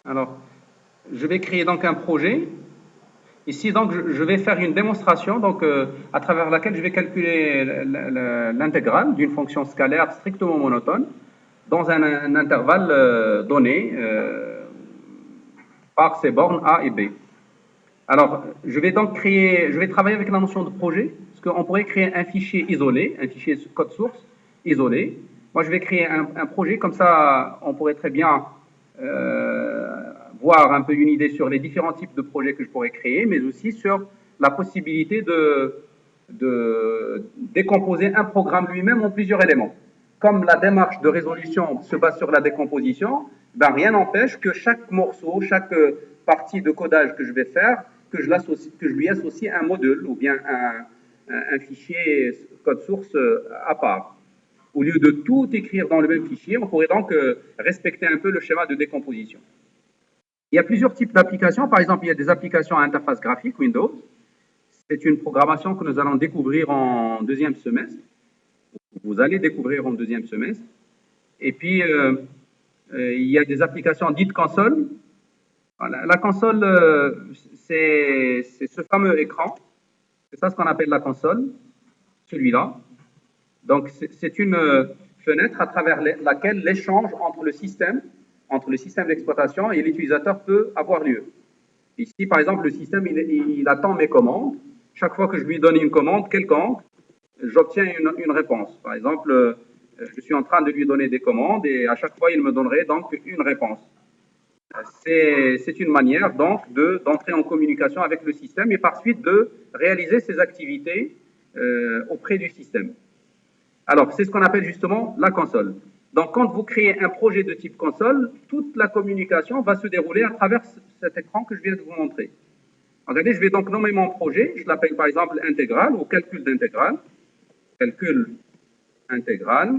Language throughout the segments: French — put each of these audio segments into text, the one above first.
Alors, je vais créer donc un projet. Ici, donc, je vais faire une démonstration donc, à travers laquelle je vais calculer l'intégrale d'une fonction scalaire strictement monotone dans un intervalle donné par ces bornes A et B. Alors, je vais donc créer, je vais travailler avec la notion de projet, parce qu'on pourrait créer un fichier isolé, un fichier code source isolé. Moi, je vais créer un projet, comme ça, on pourrait très bien euh, voir un peu une idée sur les différents types de projets que je pourrais créer, mais aussi sur la possibilité de décomposer un programme lui-même en plusieurs éléments. Comme la démarche de résolution se base sur la décomposition, ben rien n'empêche que chaque morceau, chaque partie de codage que je vais faire, que je lui associe un module ou bien un fichier code source à part. Au lieu de tout écrire dans le même fichier, on pourrait donc respecter un peu le schéma de décomposition. Il y a plusieurs types d'applications. Par exemple, il y a des applications à interface graphique Windows. C'est une programmation que nous allons découvrir en deuxième semestre. Vous allez découvrir en deuxième semestre. Et puis, il y a des applications dites console. La console, c'est ce fameux écran. C'est ça ce qu'on appelle la console, celui-là. Donc, c'est une fenêtre à travers laquelle l'échange entre le système d'exploitation et l'utilisateur peut avoir lieu. Ici, par exemple, le système, il attend mes commandes. Chaque fois que je lui donne une commande quelconque, j'obtiens une réponse. Par exemple, je suis en train de lui donner des commandes et à chaque fois, il me donnerait donc une réponse. C'est une manière donc d'entrer en communication avec le système et par suite de réaliser ses activités auprès du système. Alors, c'est ce qu'on appelle justement la console. Donc, quand vous créez un projet de type console, toute la communication va se dérouler à travers cet écran que je viens de vous montrer. Regardez, je vais donc nommer mon projet. Je l'appelle par exemple intégrale ou calcul d'intégrale. Calcul intégrale.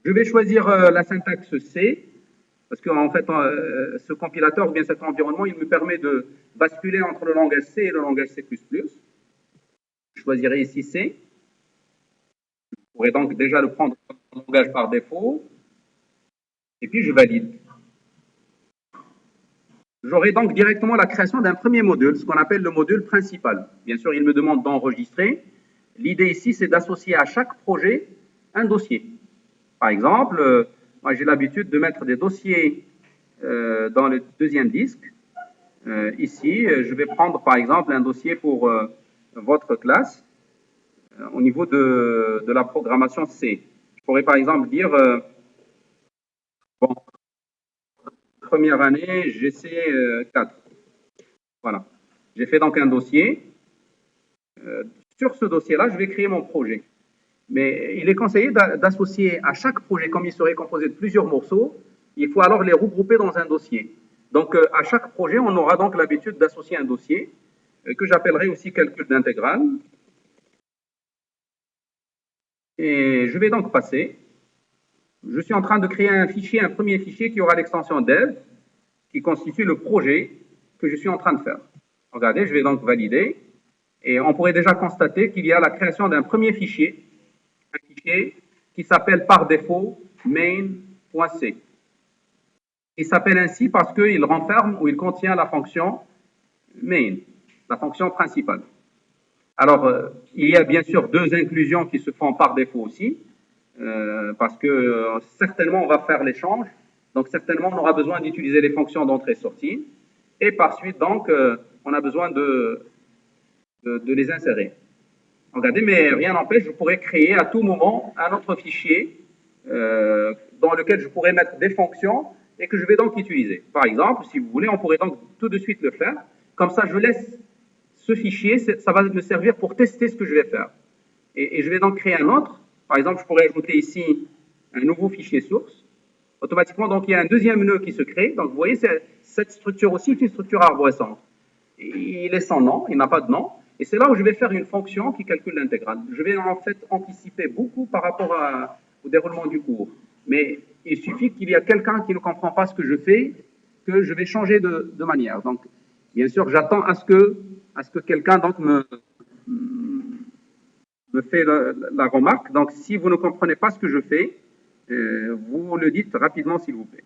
Je vais choisir la syntaxe C, parce qu'en fait, ce compilateur ou bien cet environnement, il me permet de basculer entre le langage C et le langage C++. Je choisirai ici C. Je pourrais donc déjà le prendre comme langage par défaut. Et puis, je valide. J'aurai donc directement la création d'un premier module, ce qu'on appelle le module principal. Bien sûr, il me demande d'enregistrer. L'idée ici, c'est d'associer à chaque projet un dossier. Par exemple, moi j'ai l'habitude de mettre des dossiers dans le deuxième disque. Ici, je vais prendre par exemple un dossier pour votre classe au niveau de la programmation C. Je pourrais par exemple dire, bon, première année, GC 4. Voilà. J'ai fait donc un dossier. Sur ce dossier-là, je vais créer mon projet. Mais il est conseillé d'associer à chaque projet, comme il serait composé de plusieurs morceaux, il faut alors les regrouper dans un dossier. Donc, à chaque projet, on aura donc l'habitude d'associer un dossier que j'appellerai aussi calcul d'intégrale. Et je vais donc passer. Je suis en train de créer un premier fichier qui aura l'extension dev, qui constitue le projet que je suis en train de faire. Regardez, je vais donc valider. Et on pourrait déjà constater qu'il y a la création d'un premier fichier, un fichier qui s'appelle par défaut main.c. Il s'appelle ainsi parce qu'il renferme ou il contient la fonction main, la fonction principale. Alors, il y a bien sûr deux inclusions qui se font par défaut aussi, parce que certainement on va faire l'échange, donc certainement on aura besoin d'utiliser les fonctions d'entrée-sortie, et par suite donc on a besoin de les insérer. Regardez, mais rien n'empêche, je pourrais créer à tout moment un autre fichier dans lequel je pourrais mettre des fonctions et que je vais donc utiliser. Par exemple, si vous voulez, on pourrait donc tout de suite le faire. Comme ça, je laisse ce fichier, ça va me servir pour tester ce que je vais faire. Et je vais donc créer un autre. Par exemple, je pourrais ajouter ici un nouveau fichier source. Automatiquement, donc, il y a un deuxième nœud qui se crée. Donc, vous voyez, cette structure aussi est une structure arborescente. Il est sans nom, il n'a pas de nom. Et c'est là où je vais faire une fonction qui calcule l'intégrale. Je vais en fait anticiper beaucoup par rapport au déroulement du cours. Mais il suffit qu'il y ait quelqu'un qui ne comprend pas ce que je fais, que je vais changer de manière. Donc, bien sûr, j'attends à ce que quelqu'un donc me fait la remarque. Donc, si vous ne comprenez pas ce que je fais, vous le dites rapidement, s'il vous plaît.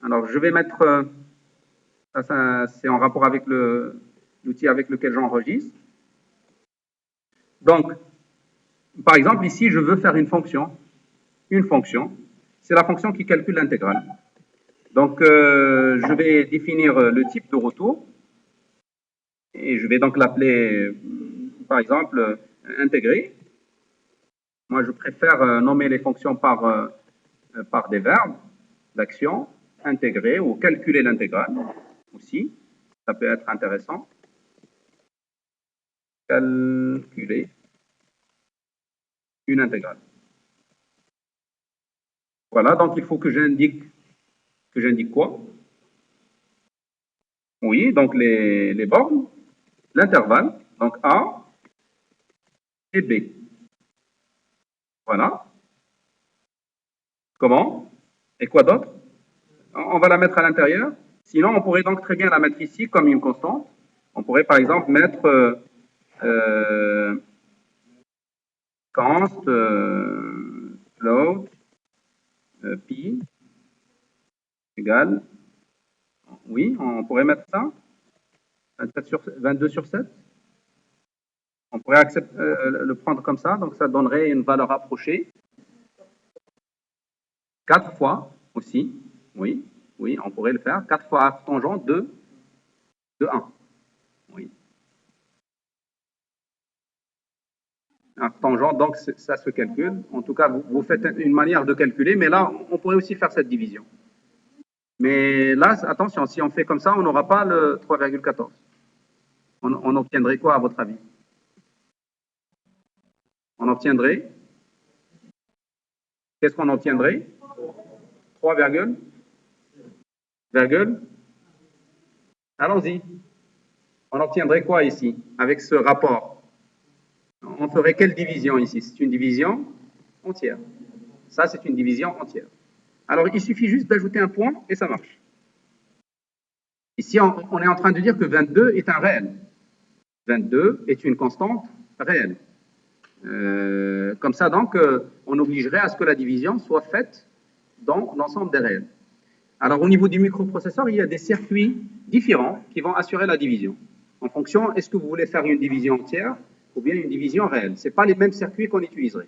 Alors, je vais mettre, ça c'est en rapport avec l'outil avec lequel j'enregistre. Donc, par exemple, ici, je veux faire une fonction. Une fonction, c'est la fonction qui calcule l'intégrale. Donc, je vais définir le type de retour. Et je vais donc l'appeler, par exemple, intégré. Moi, je préfère nommer les fonctions par des verbes d'action, intégrer ou calculer l'intégrale aussi. Ça peut être intéressant. Calculer une intégrale. Voilà, donc il faut que j'indique quoi? Oui, donc les bornes, l'intervalle, donc A et B. Voilà. Comment? Et quoi d'autre? On va la mettre à l'intérieur. Sinon, on pourrait donc très bien la mettre ici comme une constante. On pourrait par exemple mettre const float pi égale, oui, on pourrait mettre ça, 22 sur 7. On pourrait le prendre comme ça, donc ça donnerait une valeur approchée. 4 fois aussi, oui, oui, on pourrait le faire. 4 fois arc tangent de 1. Oui. Arc tangent, donc ça se calcule. En tout cas, vous faites une manière de calculer, mais là, on pourrait aussi faire cette division. Mais là, attention, si on fait comme ça, on n'aura pas le 3,14. On obtiendrait quoi, à votre avis? On obtiendrait, qu'est-ce qu'on obtiendrait? 3, allons-y. On obtiendrait quoi ici, avec ce rapport? On ferait quelle division ici? C'est une division entière. Ça, c'est une division entière. Alors, il suffit juste d'ajouter un point et ça marche. Ici, on est en train de dire que 22 est un réel. 22 est une constante réelle. Comme ça, donc, on obligerait à ce que la division soit faite dans l'ensemble des réels. Alors, au niveau du microprocesseur, il y a des circuits différents qui vont assurer la division. En fonction, est-ce que vous voulez faire une division entière ou bien une division réelle? Ce n'est pas les mêmes circuits qu'on utiliserait.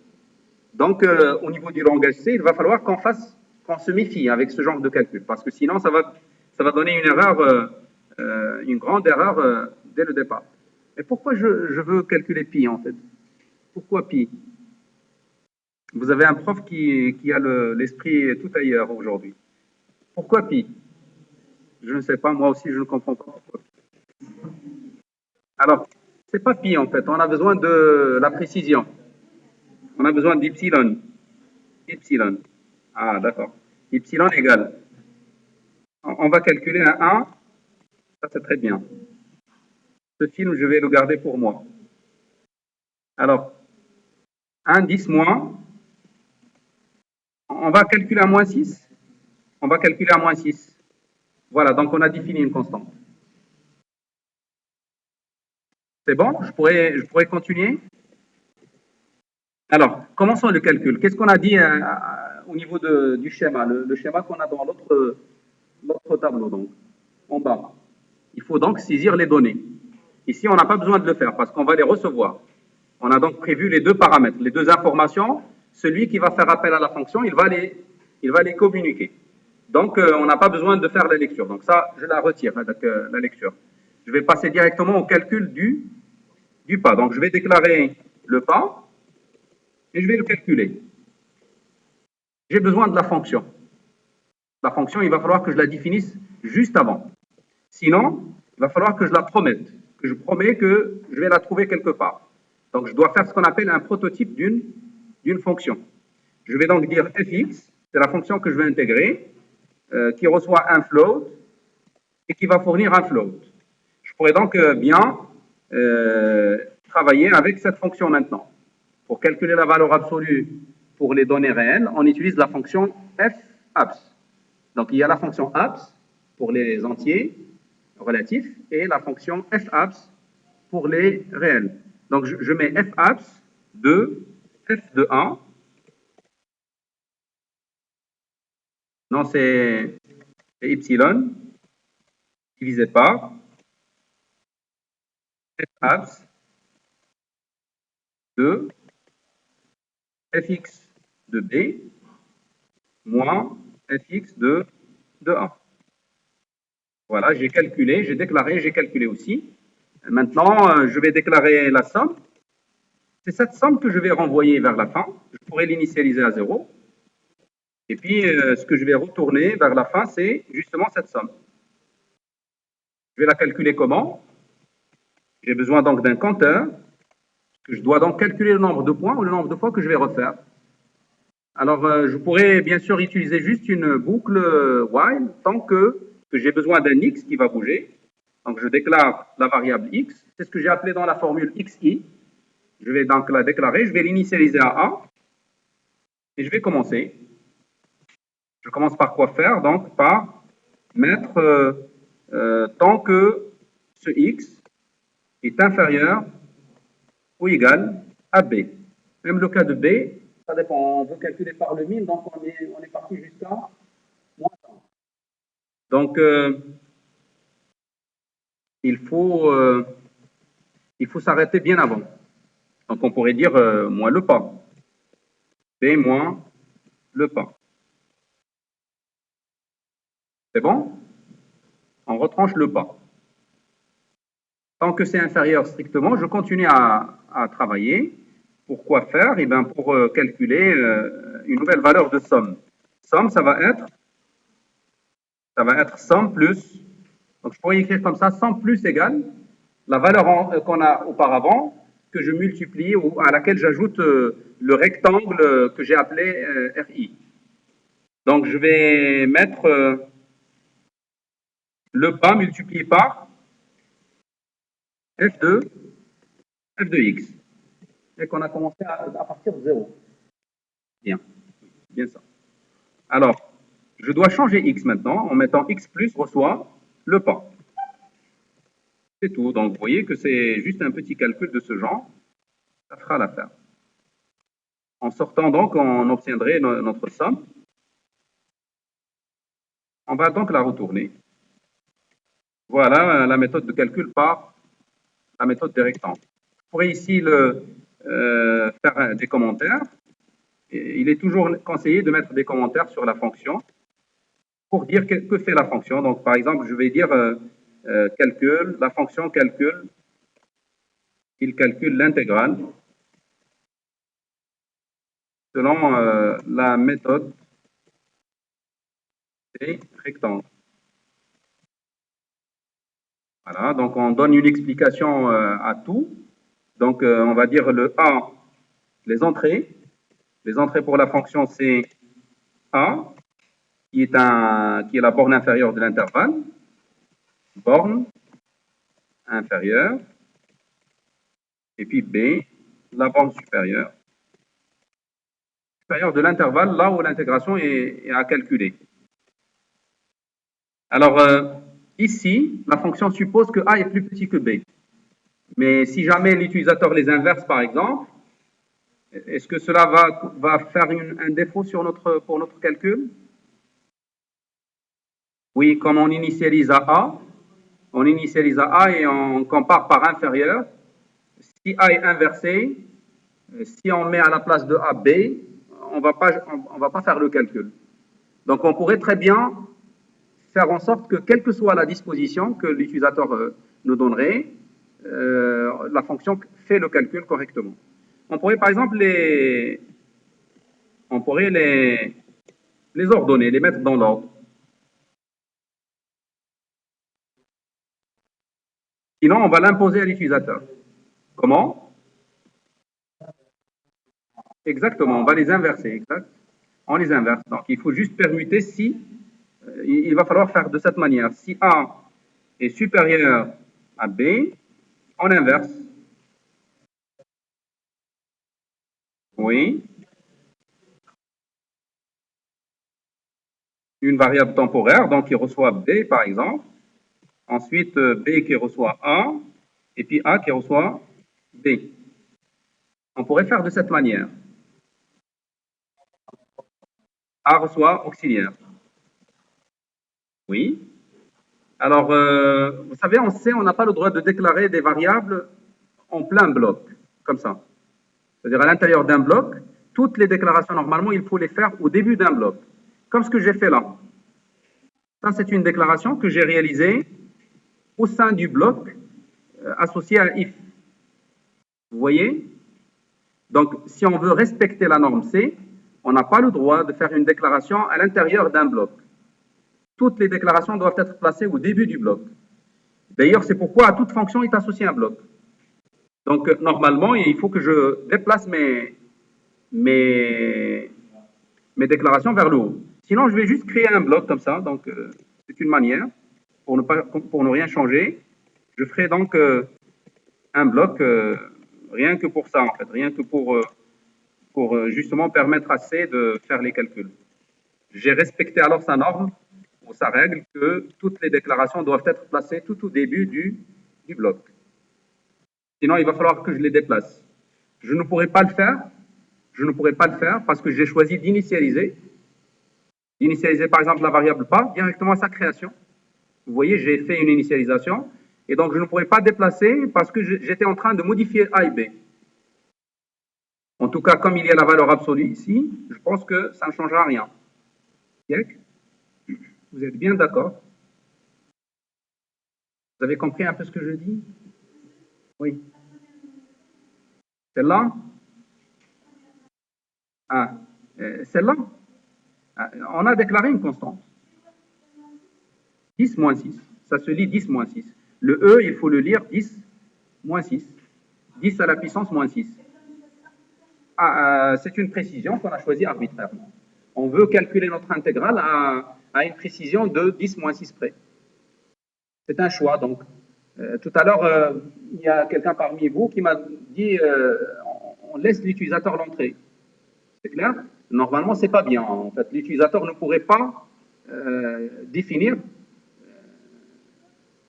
Donc, au niveau du langage C, il va falloir qu'on se méfie avec ce genre de calcul, parce que sinon, ça va donner une erreur, une grande erreur dès le départ. Mais pourquoi je veux calculer pi, en fait? Pourquoi pi? Vous avez un prof qui a l'esprit tout ailleurs aujourd'hui. Pourquoi pi? Je ne sais pas, moi aussi, je ne comprends pas pourquoi. Alors, c'est pas pi, en fait. On a besoin de la précision. On a besoin d'ypsilon. Ypsilon. Ah, d'accord. Ypsilon égale. On va calculer un 1. Ça, c'est très bien. Ce film, je vais le garder pour moi. Alors, 1, 10 moins. On va calculer à moins 6. On va calculer à moins 6. Voilà, donc on a défini une constante. C'est bon? Je pourrais continuer? Alors, commençons le calcul. Qu'est-ce qu'on a dit au niveau du schéma, le schéma qu'on a dans l'autre tableau, donc, en bas. Il faut donc saisir les données. Ici, on n'a pas besoin de le faire parce qu'on va les recevoir. On a donc prévu les deux paramètres, les deux informations. Celui qui va faire appel à la fonction, il va les communiquer. Donc, on n'a pas besoin de faire la lecture. Donc ça, je la retire, la lecture. Je vais passer directement au calcul du pas. Donc, je vais déclarer le pas et je vais le calculer. J'ai besoin de la fonction. La fonction, il va falloir que je la définisse juste avant. Sinon, il va falloir que je la promette, que je promets que je vais la trouver quelque part. Donc, je dois faire ce qu'on appelle un prototype d'une fonction. Je vais donc dire fx, c'est la fonction que je vais intégrer, qui reçoit un float et qui va fournir un float. Je pourrais donc bien travailler avec cette fonction maintenant. Pour calculer la valeur absolue pour les données réelles, on utilise la fonction fabs. Donc, il y a la fonction abs pour les entiers relatifs et la fonction fabs pour les réels. Donc, je mets fabs de f de 1. Non, c'est c'est epsilon divisé par f abs de fx de b moins fx de a. Voilà, j'ai calculé, j'ai déclaré, j'ai calculé aussi. Maintenant, je vais déclarer la somme. C'est cette somme que je vais renvoyer vers la fin. Je pourrais l'initialiser à 0. Et puis, ce que je vais retourner vers la fin, c'est justement cette somme. Je vais la calculer comment? J'ai besoin donc d'un compteur. Que je dois donc calculer le nombre de points ou le nombre de fois que je vais refaire. Alors, je pourrais bien sûr utiliser juste une boucle while tant que j'ai besoin d'un x qui va bouger. Donc, je déclare la variable x. C'est ce que j'ai appelé dans la formule xi. Je vais donc la déclarer. Je vais l'initialiser à a. Et je vais commencer. Je commence par quoi faire? Donc, par mettre tant que ce x est inférieur ou égal à b. Même le cas de b, ça dépend. On veut calculer par le min, donc on est parti jusqu'à moins 100. Donc, il faut s'arrêter bien avant. Donc, on pourrait dire moins le pas. B moins le pas. C'est bon? On retranche le pas. Tant que c'est inférieur strictement, je continue à travailler. Pour quoi faire? Eh bien, pour calculer une nouvelle valeur de somme. Somme, ça va être somme plus. Donc, je pourrais écrire comme ça, somme plus égale la valeur qu'on a auparavant, que je multiplie ou à laquelle j'ajoute le rectangle que j'ai appelé RI. Donc, je vais mettre le bas multiplié par f de x. Et qu'on a commencé à partir de 0. Bien, bien ça. Alors, je dois changer x maintenant en mettant x plus reçoit le pas. C'est tout. Donc, vous voyez que c'est juste un petit calcul de ce genre. Ça fera l'affaire. En sortant donc, on obtiendrait notre somme. On va donc la retourner. Voilà la méthode de calcul par la méthode des rectangles. Vous pourrez ici faire des commentaires. Et il est toujours conseillé de mettre des commentaires sur la fonction pour dire que fait la fonction. Donc, par exemple, je vais dire calcul, la fonction calcule, il calcule l'intégrale selon la méthode des rectangles. Voilà, donc on donne une explication à tout. Donc, on va dire le A, les entrées. Les entrées pour la fonction, c'est A, qui est la borne inférieure de l'intervalle. Borne inférieure. Et puis B, la borne supérieure. Supérieure de l'intervalle, là où l'intégration est à calculer. Alors, ici, la fonction suppose que A est plus petit que B. Mais si jamais l'utilisateur les inverse, par exemple, est-ce que cela va faire un défaut pour notre calcul? Oui, comme on initialise à A, et on compare par inférieur. Si A est inversé, si on met à la place de A B, on va pas faire le calcul. Donc, on pourrait très bien faire en sorte que, quelle que soit la disposition que l'utilisateur nous donnerait, la fonction fait le calcul correctement. On pourrait par exemple les ordonner, les mettre dans l'ordre. Sinon, on va l'imposer à l'utilisateur. Comment? Exactement, on va les inverser. Exact. On les inverse. Donc, il faut juste permuter si, il va falloir faire de cette manière. Si A est supérieur à B, on inverse. Oui. Une variable temporaire, donc qui reçoit B par exemple. Ensuite, B qui reçoit A, et puis A qui reçoit B. On pourrait faire de cette manière. A reçoit auxiliaire. Oui. Alors, vous savez, en C, on n'a pas le droit de déclarer des variables en plein bloc, comme ça. C'est-à-dire à l'intérieur d'un bloc, toutes les déclarations, normalement, il faut les faire au début d'un bloc, comme ce que j'ai fait là. Ça, c'est une déclaration que j'ai réalisée au sein du bloc associé à if. Vous voyez? Donc, si on veut respecter la norme C, on n'a pas le droit de faire une déclaration à l'intérieur d'un bloc. Toutes les déclarations doivent être placées au début du bloc. D'ailleurs, c'est pourquoi à toute fonction est associé un bloc. Donc, normalement, il faut que je déplace mes déclarations vers le haut. Sinon, je vais juste créer un bloc comme ça. Donc, c'est une manière pour ne rien changer. Je ferai donc un bloc rien que pour ça, en fait, rien que pour justement permettre à C de faire les calculs. J'ai respecté alors sa norme ou sa règle que toutes les déclarations doivent être placées tout au début du bloc. Sinon, il va falloir que je les déplace. Je ne pourrai pas le faire. Je ne pourrai pas le faire parce que j'ai choisi d'initialiser. D'initialiser, par exemple, la variable pas directement à sa création. Vous voyez, j'ai fait une initialisation. Et donc, je ne pourrais pas déplacer parce que j'étais en train de modifier A et B. En tout cas, comme il y a la valeur absolue ici, je pense que ça ne changera rien. Vous êtes bien d'accord? Vous avez compris un peu ce que je dis? Oui. Celle-là? Ah, celle-là? Ah, on a déclaré une constante. 10 moins 6. Ça se lit 10 moins 6. Le E, il faut le lire 10 moins 6. 10 à la puissance moins 6. Ah, c'est une précision qu'on a choisie arbitrairement. On veut calculer notre intégrale à une précision de 10 moins 6 près. C'est un choix, donc. Tout à l'heure, il y a quelqu'un parmi vous qui m'a dit on laisse l'utilisateur l'entrée. C'est clair? Normalement, c'est pas bien. En fait, l'utilisateur ne pourrait pas définir.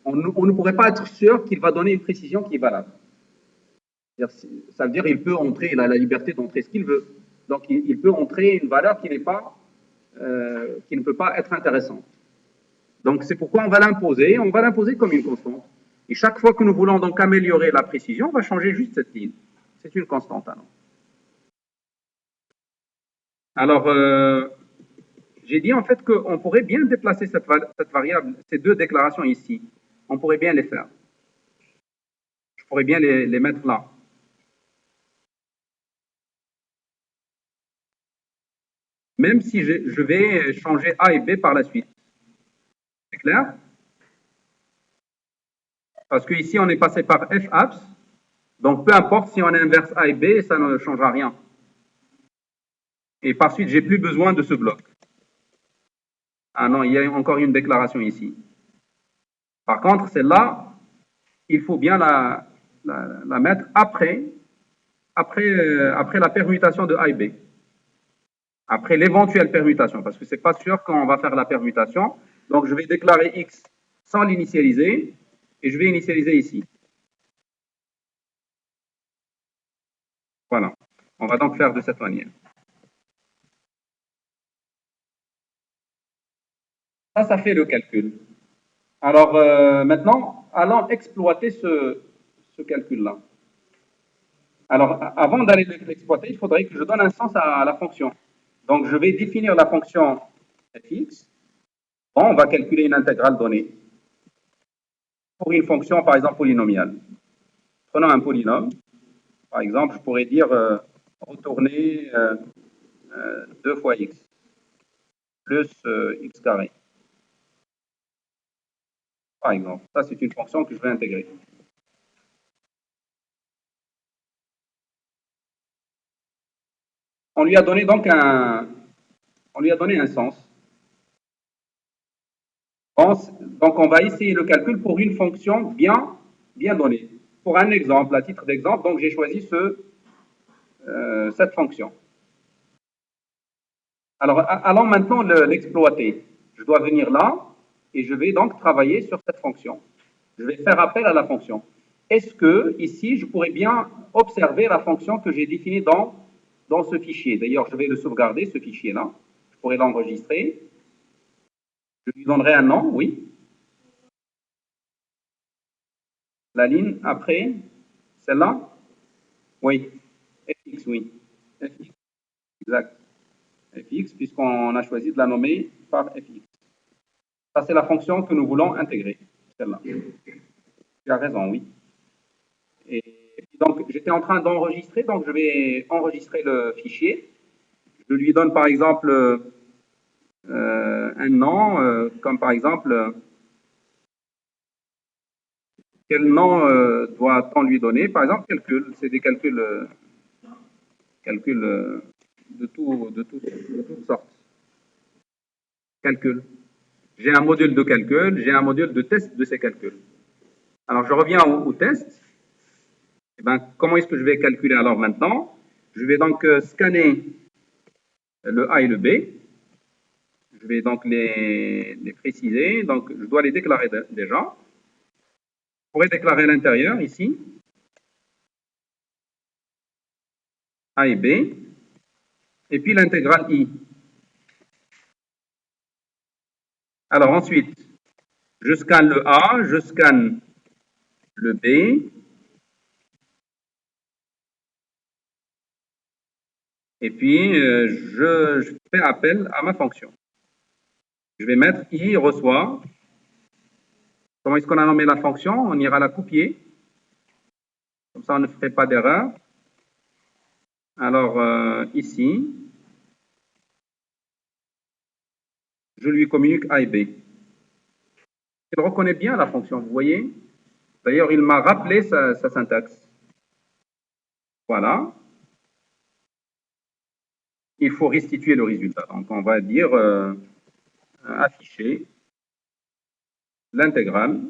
On ne pourrait pas être sûr qu'il va donner une précision qui est valable. Ça veut dire qu'il peut entrer, il a la liberté d'entrer ce qu'il veut. Donc, il peut entrer une valeur qui n'est pas, qui ne peut pas être intéressante. Donc, c'est pourquoi on va l'imposer comme une constante. Et chaque fois que nous voulons donc améliorer la précision, on va changer juste cette ligne. C'est une constante alors. Alors, j'ai dit en fait qu'on pourrait bien déplacer cette variable, ces deux déclarations ici. On pourrait bien les faire. Je pourrais bien les mettre là. Même si je vais changer A et B par la suite. C'est clair? Parce qu'ici, on est passé par F abs. Donc, peu importe si on inverse A et B, ça ne changera rien. Et par suite, j'ai plus besoin de ce bloc. Ah non, il y a encore une déclaration ici. Par contre, celle-là, il faut bien la mettre après la permutation de A et B. Après l'éventuelle permutation, parce que ce n'est pas sûr qu'on va faire la permutation. Donc, je vais déclarer X sans l'initialiser, et je vais initialiser ici. Voilà. On va donc faire de cette manière. Ça fait le calcul. Alors, maintenant, allons exploiter ce calcul-là. Alors, avant d'aller l'exploiter, il faudrait que je donne un sens à la fonction. Donc, je vais définir la fonction fx. Bon, on va calculer une intégrale donnée pour une fonction, par exemple, polynomiale. Prenons un polynôme. Par exemple, je pourrais dire retourner 2 fois x plus x carré. Par exemple, ça, c'est une fonction que je vais intégrer. On lui a donné donc un sens. Donc, on va essayer le calcul pour une fonction bien donnée. Pour un exemple, à titre d'exemple, donc j'ai choisi cette fonction. Alors, allons maintenant l'exploiter. Je dois venir là et je vais donc travailler sur cette fonction. Je vais faire appel à la fonction. Est-ce que, ici, je pourrais bien observer la fonction que j'ai définie dans ce fichier? D'ailleurs, je vais le sauvegarder, ce fichier-là. Je pourrais l'enregistrer. Je lui donnerai un nom, oui. La ligne après, celle-là? Oui. fx, oui. fx, exact. fx, puisqu'on a choisi de la nommer par fx. Ça, c'est la fonction que nous voulons intégrer, celle-là. Tu as raison, oui. Et donc, j'étais en train d'enregistrer, donc je vais enregistrer le fichier. Je lui donne par exemple un nom, comme par exemple, quel nom doit-on lui donner? Par exemple, calcul, c'est des calculs, de toutes sortes. Calcul. J'ai un module de calcul, j'ai un module de test de ces calculs. Alors, je reviens au test. Eh ben, comment est-ce que je vais calculer alors maintenant? Je vais donc scanner le A et le B. Je vais donc les préciser. Donc, je dois les déclarer déjà. Je pourrais déclarer l'intérieur ici. A et B. Et puis l'intégrale I. Alors ensuite, je scanne le A, je scanne le B. Et puis, je fais appel à ma fonction. Je vais mettre I reçoit. Comment est-ce qu'on a nommé la fonction? On ira la copier. Comme ça, on ne fait pas d'erreur. Alors, ici, je lui communique A et B. Il reconnaît bien la fonction, vous voyez. D'ailleurs, il m'a rappelé sa syntaxe. Voilà. Il faut restituer le résultat. Donc, on va dire afficher l'intégrale.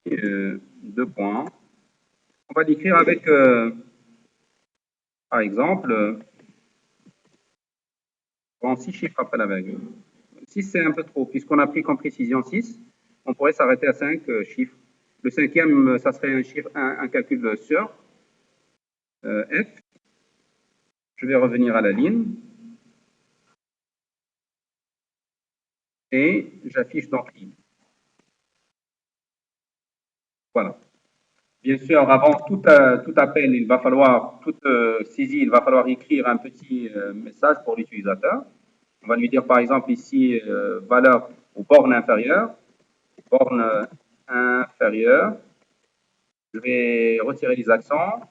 Deux points. On va l'écrire avec, par exemple, en 6 chiffres après la virgule. 6, c'est un peu trop, puisqu'on a pris comme précision 6. On pourrait s'arrêter à 5 chiffres. Le cinquième, ça serait un calcul sur f. Je vais revenir à la ligne. Et j'affiche donc ligne. Voilà. Bien sûr, avant tout appel, il va falloir, toute saisie, il va falloir écrire un petit message pour l'utilisateur. On va lui dire par exemple ici valeur ou borne inférieure. Borne inférieure. Je vais retirer les accents.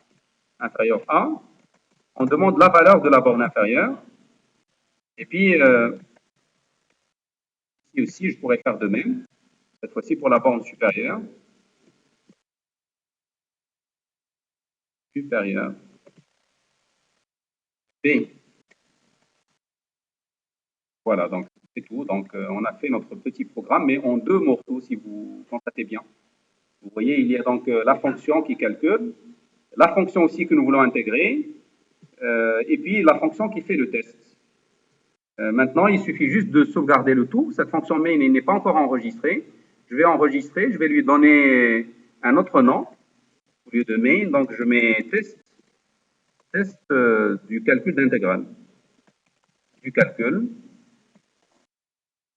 Inférieur A. On demande la valeur de la borne inférieure. Et puis, ici aussi, je pourrais faire de même. Cette fois-ci pour la borne supérieure. Supérieure. B. Voilà, donc c'est tout. Donc, on a fait notre petit programme, mais en deux morceaux, si vous constatez bien. Vous voyez, il y a donc la fonction qui calcule, la fonction aussi que nous voulons intégrer, et puis la fonction qui fait le test. Maintenant, il suffit juste de sauvegarder le tout. Cette fonction main n'est pas encore enregistrée. Je vais enregistrer, je vais lui donner un autre nom au lieu de main. Donc, je mets test du calcul d'intégrale. Du calcul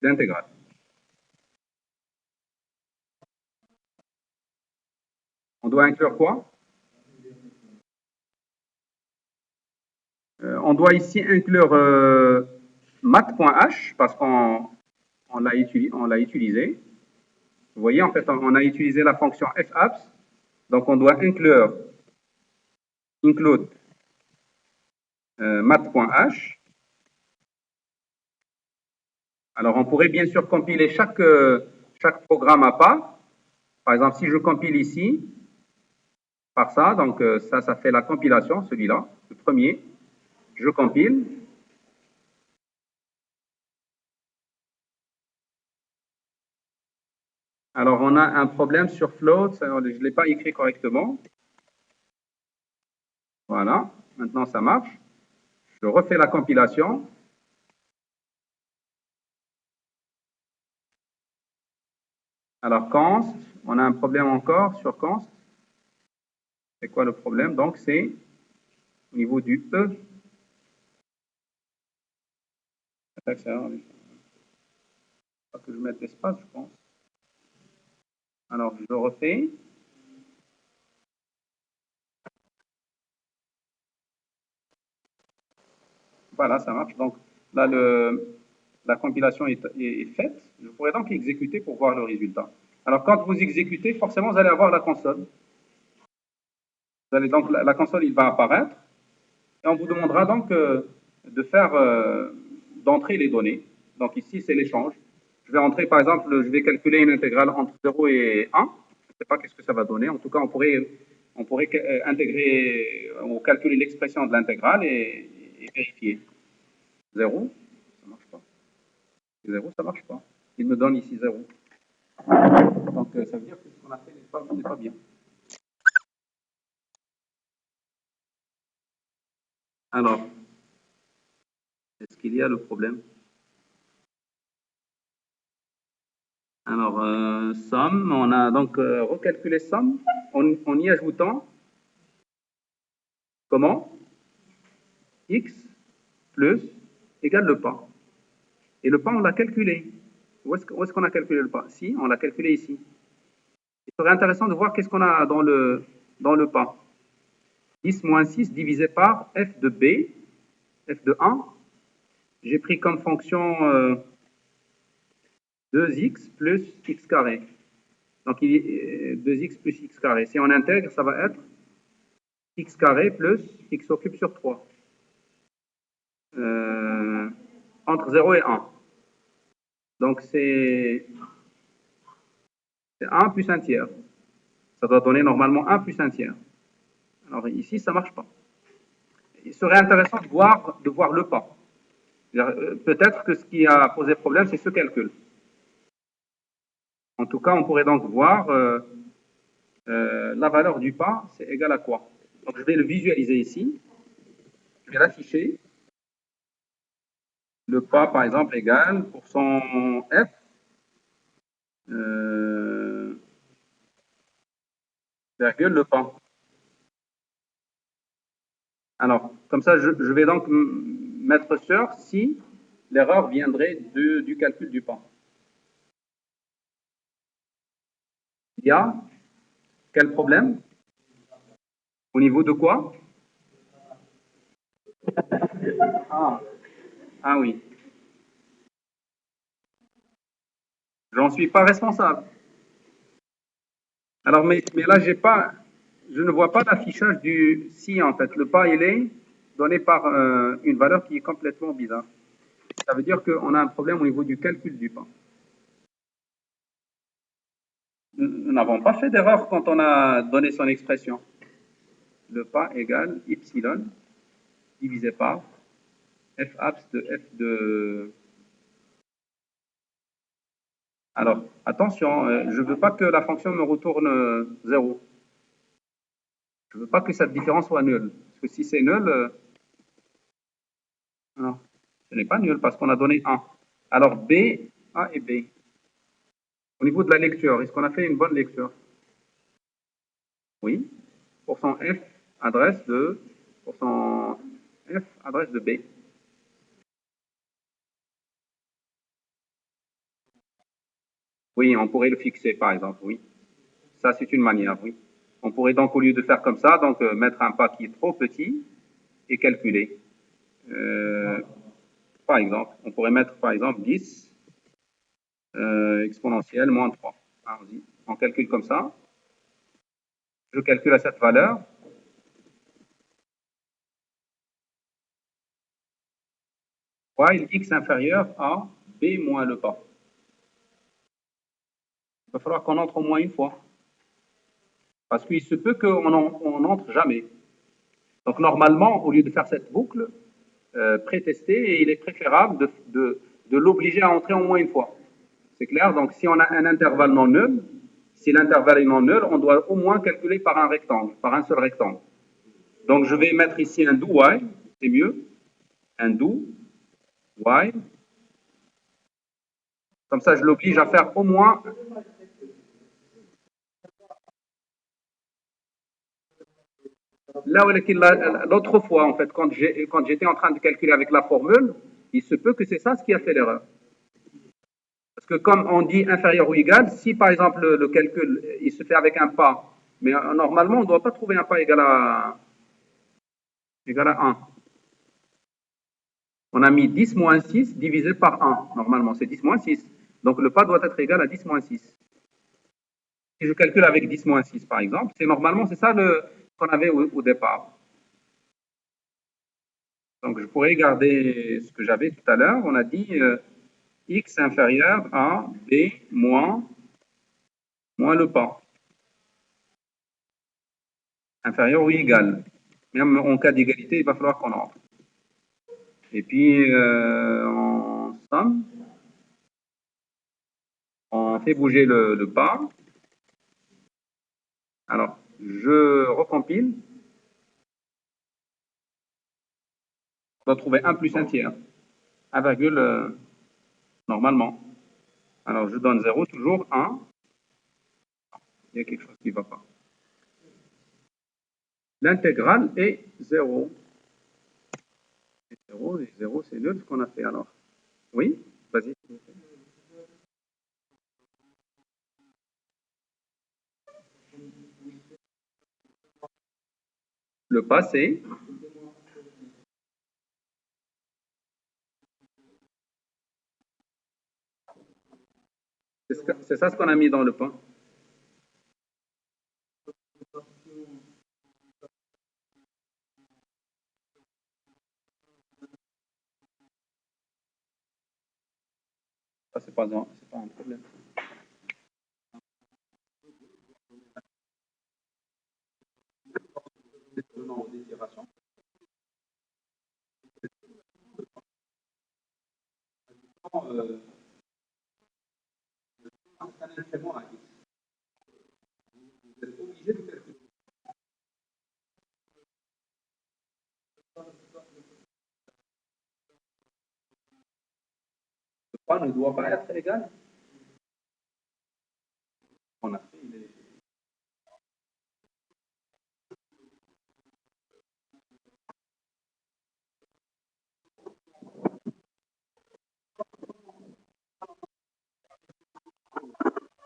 d'intégrale. On doit inclure quoi? On doit ici inclure math.h parce qu'on l'a utilisé. Vous voyez, en fait, on a utilisé la fonction fapps. Donc, on doit inclure include math.h. Alors, on pourrait bien sûr compiler chaque programme à part. Par exemple, si je compile ici, par ça, donc ça fait la compilation, celui-là, le premier. Je compile. Alors, on a un problème sur float, je ne l'ai pas écrit correctement. Voilà, maintenant ça marche. Je refais la compilation. Alors, const, on a un problème encore sur const. C'est quoi le problème? Donc, c'est au niveau du E. Pas que je mette l'espace, je pense. Alors, je le refais. Voilà, ça marche. Donc, là, la compilation est faite. Je pourrais donc exécuter pour voir le résultat. Alors, quand vous exécutez, forcément, vous allez avoir la console. Vous allez donc, la console, il va apparaître. Et on vous demandera donc de faire, d'entrer les données. Donc, ici, c'est l'échange. Je vais entrer, par exemple, je vais calculer une intégrale entre 0 et 1. Je ne sais pas qu'est-ce que ça va donner. En tout cas, on pourrait intégrer ou calculer l'expression de l'intégrale et vérifier. 0, ça ne marche pas. 0, ça ne marche pas. Il me donne ici 0. Donc, ça veut dire que ce qu'on a fait n'est pas bien. Alors, est-ce qu'il y a le problème? Alors, somme, on a donc recalculé somme en y ajoutant comment? X plus égale le pas. Et le pas, on l'a calculé. Où est-ce qu'on a calculé le pas? Si, on l'a calculé ici. Il serait intéressant de voir qu'est-ce qu'on a dans le pas. 10 moins 6 divisé par f de b, f de 1. J'ai pris comme fonction 2x plus x carré. Donc, il est 2x plus x carré. Si on intègre, ça va être x carré plus x au cube sur 3. Entre 0 et 1. Donc, c'est 1 plus 1 tiers. Ça doit donner normalement 1 plus 1 tiers. Alors, ici, ça ne marche pas. Il serait intéressant de voir le pas. Peut-être que ce qui a posé problème, c'est ce calcul. En tout cas, on pourrait donc voir la valeur du pas, c'est égal à quoi? Donc, je vais le visualiser ici. Je vais l'afficher. Le pas, par exemple, égale pour son f. Virgule le pas. Alors, comme ça, je vais donc mettre sur si l'erreur viendrait du calcul du pas. Il y a quel problème? Au niveau de quoi? Ah oui. J'en suis pas responsable. Alors, mais là, je ne vois pas d'affichage du si, en fait. Le pas, il est donné par une valeur qui est complètement bizarre. Ça veut dire qu'on a un problème au niveau du calcul du pas. Nous n'avons pas fait d'erreur quand on a donné son expression. Le pas égale epsilon divisé par f abs de f de... Alors, attention, je ne veux pas que la fonction me retourne 0. Je ne veux pas que cette différence soit nulle. Parce que si c'est nul, non, ce n'est pas nul parce qu'on a donné 1. Alors, B, A et B. Au niveau de la lecture, est-ce qu'on a fait une bonne lecture? Oui. Pour son F, adresse de... Pour son F, adresse de B. Oui, on pourrait le fixer, par exemple, oui. Ça, c'est une manière, oui. On pourrait donc, au lieu de faire comme ça, donc mettre un pas qui est trop petit et calculer. Par exemple, on pourrait mettre, par exemple, 10 exponentielle moins 3. Allons-y. On calcule comme ça. Je calcule à cette valeur. While x inférieur à b moins le pas. Il va falloir qu'on entre au moins une fois. Parce qu'il se peut qu'on n'entre jamais. Donc normalement, au lieu de faire cette boucle pré-testée, il est préférable de l'obliger à entrer au moins une fois. C'est clair? Donc si on a un intervalle non nul, si l'intervalle est non nul, on doit au moins calculer par un rectangle, par un seul rectangle. Donc je vais mettre ici un do while, c'est mieux. Un do while. Comme ça, je l'oblige à faire au moins... Là où l'autre fois, en fait, quand j'étais en train de calculer avec la formule, il se peut que c'est ça ce qui a fait l'erreur. Parce que comme on dit inférieur ou égal, si par exemple le calcul il se fait avec un pas, mais normalement on ne doit pas trouver un pas égal à 1. On a mis 10 moins 6 divisé par 1. Normalement, c'est 10 moins 6. Donc le pas doit être égal à 10 moins 6. Si je calcule avec 10 moins 6, par exemple, normalement, c'est ça qu'on avait au départ. Donc je pourrais garder ce que j'avais tout à l'heure. On a dit x inférieur à b moins le pas. Inférieur ou égal. Même en cas d'égalité, il va falloir qu'on entre. Et puis, en somme, on fait bouger le pas. Alors, je recompile. On doit trouver 1 plus 1 tiers. 1 virgule normalement. Alors, je donne 0, toujours 1. Il y a quelque chose qui ne va pas. L'intégrale est 0. 0, et 0, c'est nul ce qu'on a fait alors. Oui, vas-y. Le passé. C'est ça ce qu'on a mis dans le pas. Ça, c'est pas un problème. Le nombre d'itérations. Un incrément à x. Vous êtes obligé de calculer. Le pas ne doit pas être égal. On a fait, il est...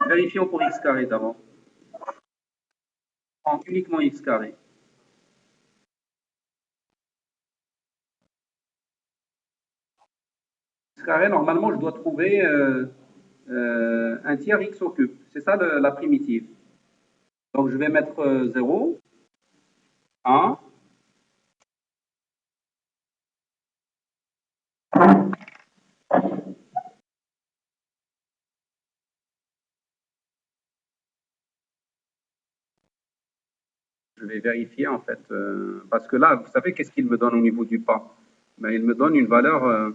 Vérifions pour x carré d'abord. Uniquement x carré. X carré, normalement, je dois trouver un tiers x au cube. C'est ça la primitive. Donc, je vais mettre 0, 1. Je vais vérifier en fait, parce que là, vous savez qu'est-ce qu'il me donne au niveau du pas? Ben, il me donne une valeur,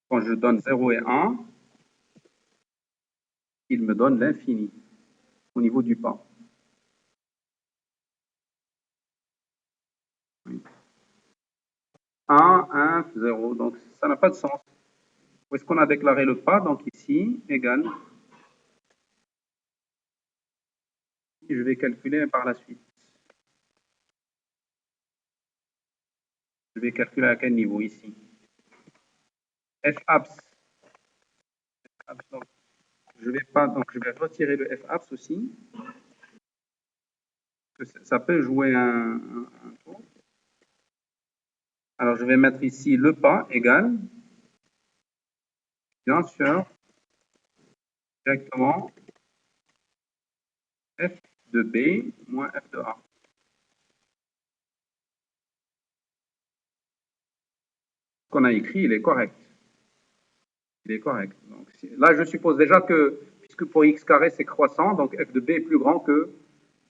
quand je donne 0 et 1, il me donne l'infini au niveau du pas. Oui. 1, 0, donc ça n'a pas de sens. Où est-ce qu'on a déclaré le pas? Donc ici, égal. Je vais calculer par la suite. Je vais calculer à quel niveau ici? F abs. Donc, je vais retirer le F abs aussi. Ça peut jouer un tour. Alors, je vais mettre ici le pas égal, bien sûr, directement f de b moins f de a. Ce qu'on a écrit, il est correct. Il est correct. Donc, là, je suppose déjà que, puisque pour x carré, c'est croissant, donc f de b est plus grand que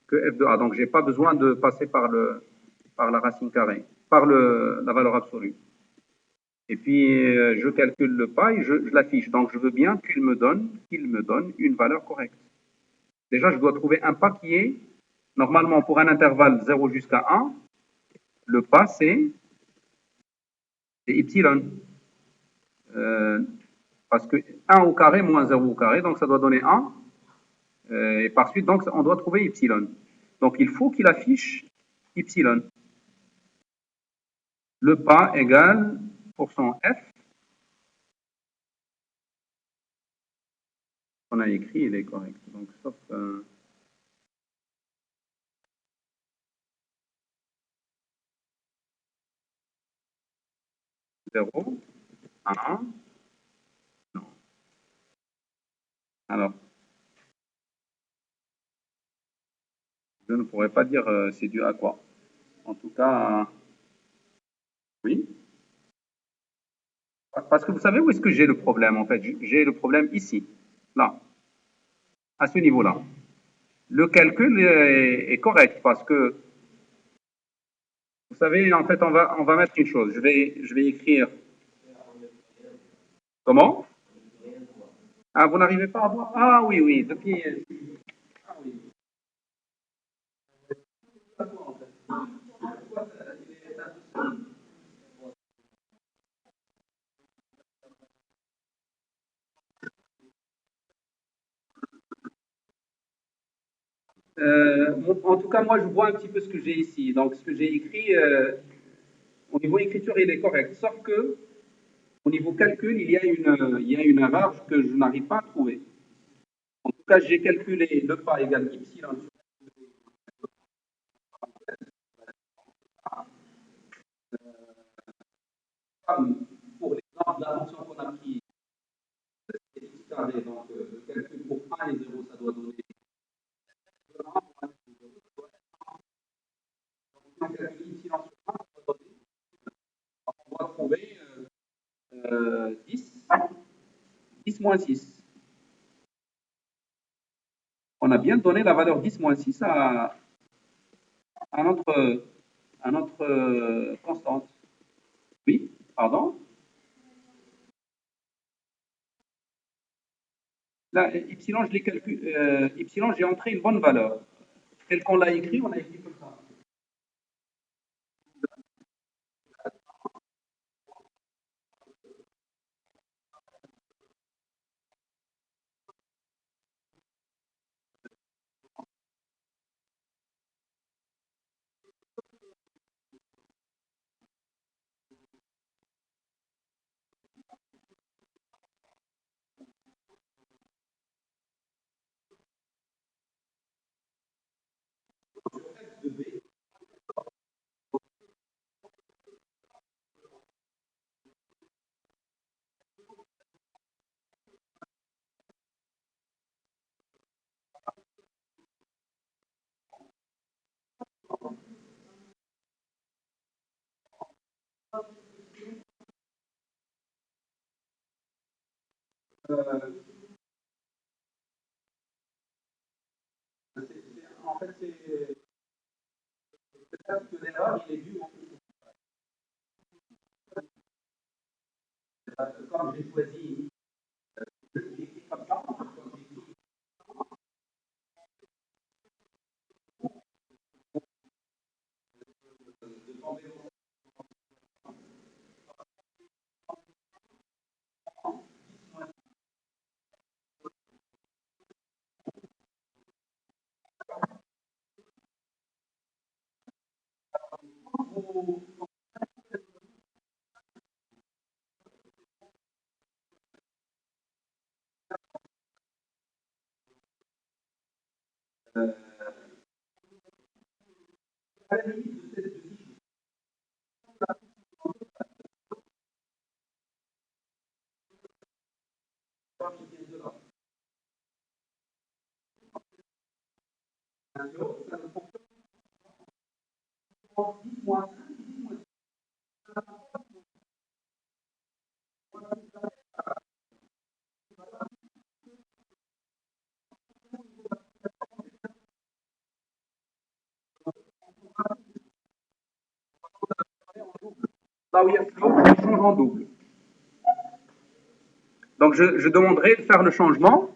f de a. Donc, je n'ai pas besoin de passer par la racine carrée, par la valeur absolue. Et puis, je calcule le pas et je l'affiche. Donc, je veux bien qu'il me donne une valeur correcte. Déjà, je dois trouver un pas qui est, normalement, pour un intervalle 0 jusqu'à 1, le pas, c'est epsilon. Parce que 1 au carré moins 0 au carré, donc ça doit donner 1. Et par suite, donc, on doit trouver epsilon. Donc, il faut qu'il affiche epsilon. Le pas égale pourcent F, on a écrit, il est correct. Donc, sauf 0, 1, non. Alors, je ne pourrais pas dire c'est dû à quoi. En tout cas, oui. Parce que vous savez où est-ce que j'ai le problème, en fait? J'ai le problème ici, là, à ce niveau-là. Le calcul est correct parce que, vous savez, en fait, on va mettre une chose. Je vais écrire. Comment? Ah, vous n'arrivez pas à voir? Ah oui, oui, depuis. Ah oui. En tout cas, moi, je vois un petit peu ce que j'ai ici. Donc, ce que j'ai écrit, au niveau écriture, il est correct. Sauf que, au niveau calcul, il y a une erreur que je n'arrive pas à trouver. En tout cas, j'ai calculé le pas égale epsilon comme pour l'exemple de la fonction qu'on a pris, c'est x carré. Donc, le calcul pour 1 et 0, ça doit donner. On calcule epsilon sur 1, ça doit donner. On doit trouver 10, 10 moins 6. On a bien donné la valeur 10 moins 6 à notre constante. Oui, pardon. Là, epsilon, je l'ai calculé. Epsilon, j'ai entré une bonne valeur. Tel qu'on l'a écrit, on a écrit comme ça. En fait, c'est peut-être que l'erreur, il est dû comme j'ai choisi, j'ai écrit comme ça. Là où il y a flow, je change en double. Donc, je demanderai de faire le changement.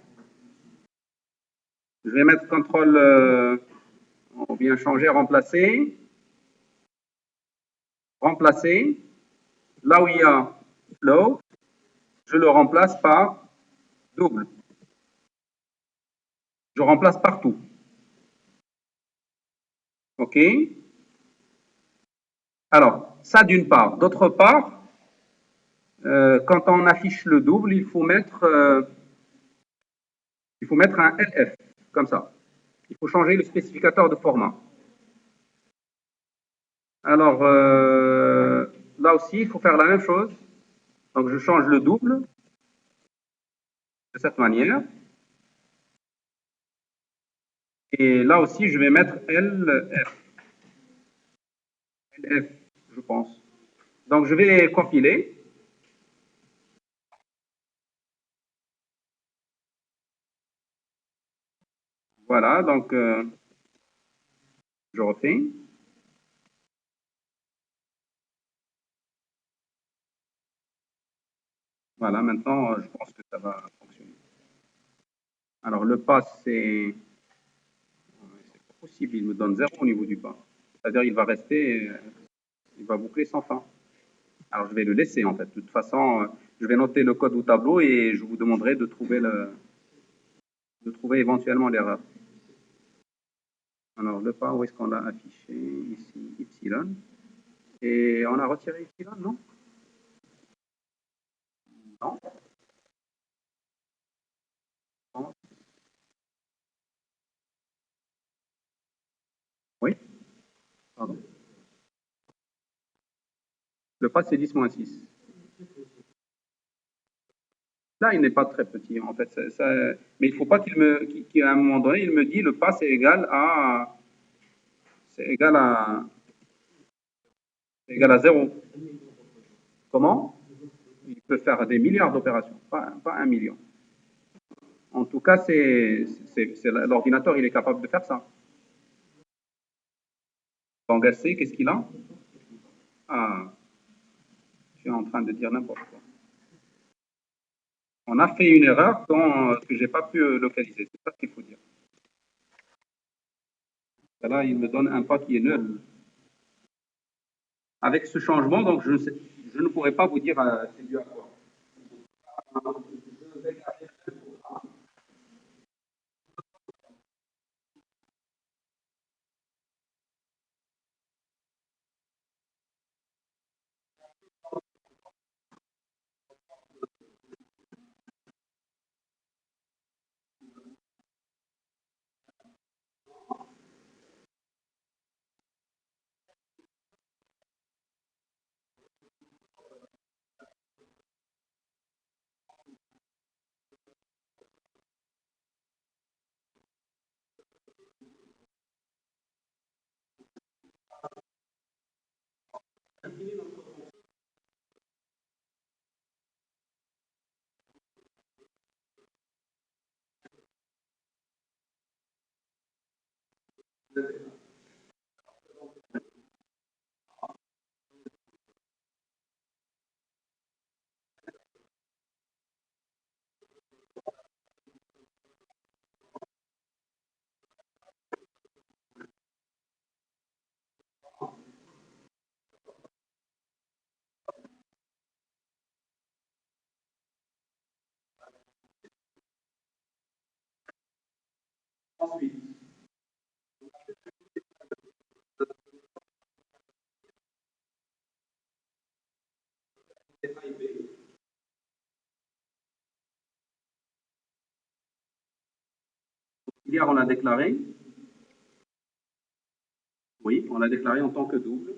Je vais mettre contrôle, on vient changer, remplacer, remplacer. Là où il y a flow, je le remplace par double. Je remplace partout. OK? Alors, ça d'une part. D'autre part, Quand on affiche le double, il faut mettre un LF, comme ça. Il faut changer le spécificateur de format. Alors, là aussi, il faut faire la même chose. Donc, je change le double de cette manière. Et là aussi, je vais mettre LF. LF, je pense. Donc, je vais compiler. Voilà, donc, je refais. Voilà, maintenant, je pense que ça va fonctionner. Alors, le pass, c'est pas possible, il me donne 0 au niveau du pass. C'est-à-dire, il va rester, il va boucler sans fin. Alors, je vais le laisser, en fait. De toute façon, je vais noter le code au tableau et je vous demanderai de trouver éventuellement l'erreur. Alors, le pas, où est-ce qu'on l'a affiché? Ici, epsilon. Et on a retiré epsilon, non? Non. Non. Oui, pardon. Le pas, c'est 10-6. Là, il n'est pas très petit, en fait. Mais il ne faut pas qu'à un moment donné, il me dit le pas, c'est égal à 0. Comment? Il peut faire des milliards d'opérations, pas 1 million. En tout cas, l'ordinateur, il est capable de faire ça. Donc, SC, qu'est-ce qu'il a? Ah, je suis en train de dire n'importe quoi. On a fait une erreur que je n'ai pas pu localiser. C'est ça qu'il faut dire. Là, il me donne un pas qui est nul. Avec ce changement, donc je ne pourrais pas vous dire c'est dû à quoi. Ensuite, hier, on l'a déclaré. Oui, on l'a déclaré en tant que double.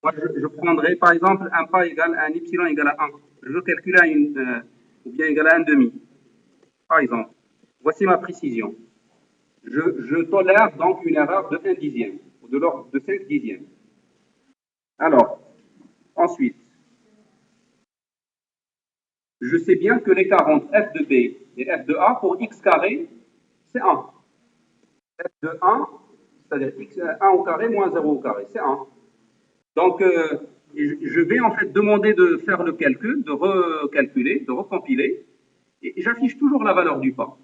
Moi, je prendrais par exemple un pas égal à un y égal à 1. Je veux calculer à ou bien égal à un demi, par exemple. Voici ma précision. Je tolère donc une erreur de 1 dixième, ou de l'ordre de 5 dixièmes. Alors, ensuite, je sais bien que l'écart entre f de b et f de a pour x carré, c'est 1. F de 1, c'est-à-dire x 1 au carré moins 0 au carré, c'est 1. Donc, je vais en fait demander de faire le calcul, de recalculer, de recompiler, et j'affiche toujours la valeur du pas.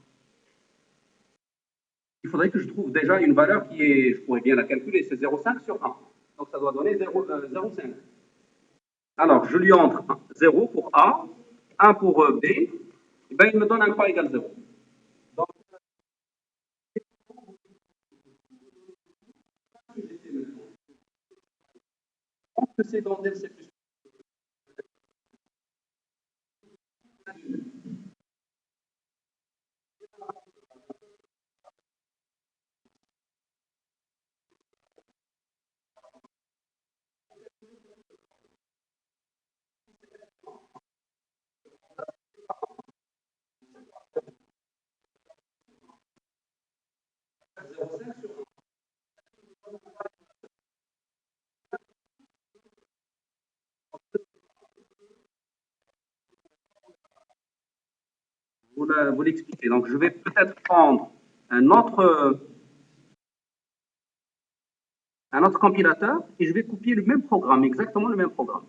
Il faudrait que je trouve déjà une valeur qui est, je pourrais bien la calculer, c'est 0,5 sur 1. Donc ça doit donner 0,5. Alors, je lui entre 0 pour A, 1 pour B, et ben, il me donne un pas égal 0. Donc, que c'est dans Dev C++? Vous l'expliquez. Donc, je vais peut-être prendre un autre, un autre compilateur et je vais copier le même programme, exactement le même programme.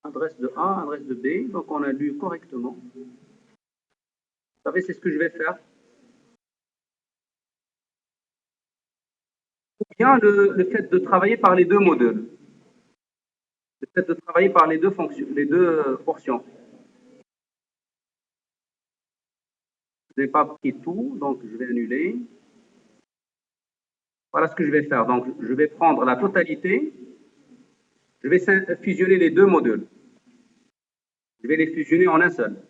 Adresse de A, adresse de B, donc on a lu correctement. Vous savez, c'est ce que je vais faire. Ou bien le fait de travailler par les deux modules. Le fait de travailler par les deux fonctions, les deux portions. Je n'ai pas pris tout, donc je vais annuler. Voilà ce que je vais faire. Donc, je vais prendre la totalité. Je vais fusionner les deux modules. Je vais les fusionner en un seul.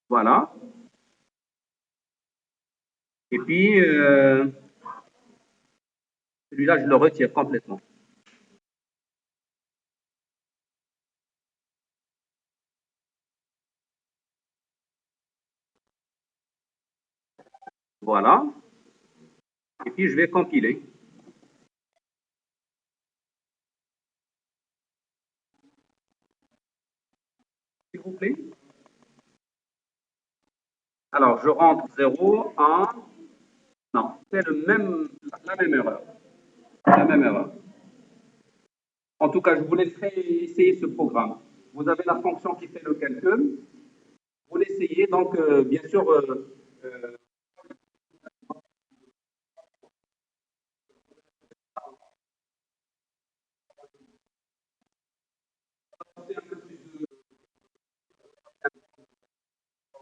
Voilà. Et puis, celui-là, je le retire complètement. Voilà. Et puis, je vais compiler. S'il vous plaît. Alors, je rentre 0, 1. Non, c'est la même erreur. La même erreur. En tout cas, je vous laisserai essayer ce programme. Vous avez la fonction qui fait le calcul. Vous l'essayez. Donc, bien sûr,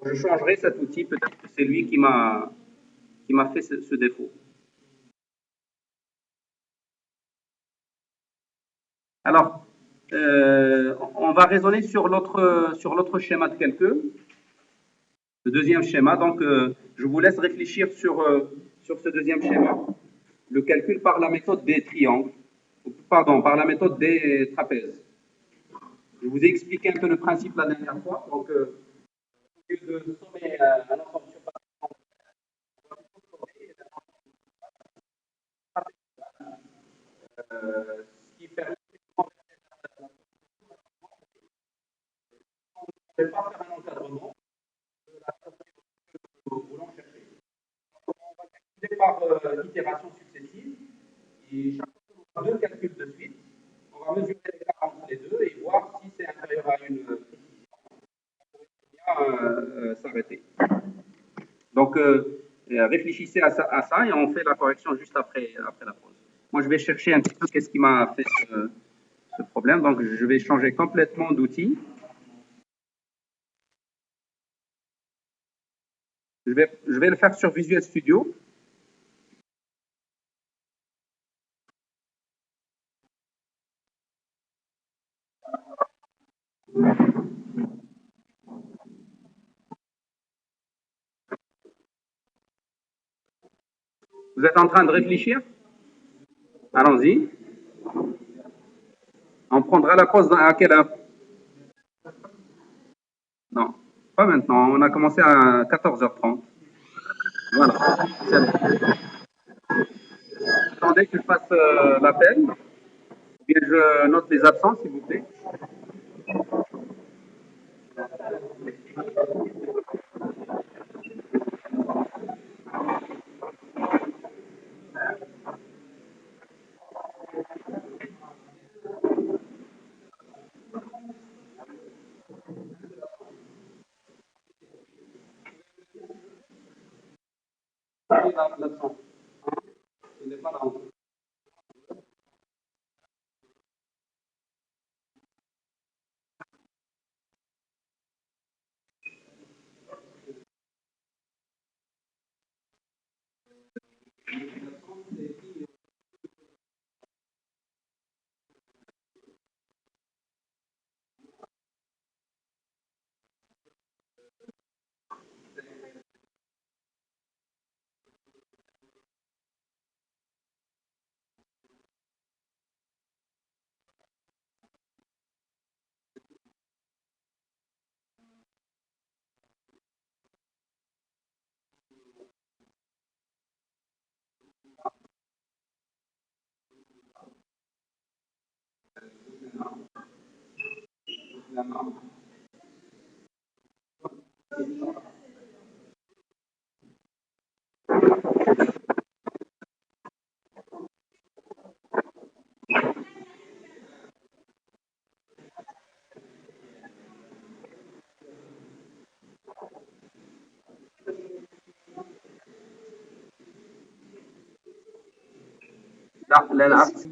je changerai cet outil. Peut-être que c'est lui qui m'a fait ce défaut. Alors, on va raisonner sur l'autre schéma de calcul, le deuxième schéma. Donc, je vous laisse réfléchir sur ce deuxième schéma. Le calcul par la méthode des triangles, pardon, par la méthode des trapèzes. Je vous ai expliqué un peu le principe la dernière fois. Donc, au lieu de sommer un ensemble sur ce qui permet de ne pas faire un encadrement de la façon que nous voulons chercher. On va calculer par itération successive et chaque fois qu'on aura deux calculs de suite, on va mesurer l'écart entre les deux et voir si c'est inférieur à une précision, on pourrait bien s'arrêter. Donc, réfléchissez à ça et on fait la correction juste après la pause. Moi, je vais chercher un petit peu qu'est-ce qui m'a fait ce problème. Donc, je vais changer complètement d'outil. Je vais le faire sur Visual Studio. Vous êtes en train de réfléchir? Allons-y. On prendra la pause à quelle heure? Non, pas maintenant. On a commencé à 14h30. Voilà. Attendez que je fasse l'appel. Bien, je note les absences, s'il vous plaît. L'absent. Il n'est pas là. لا للعكس.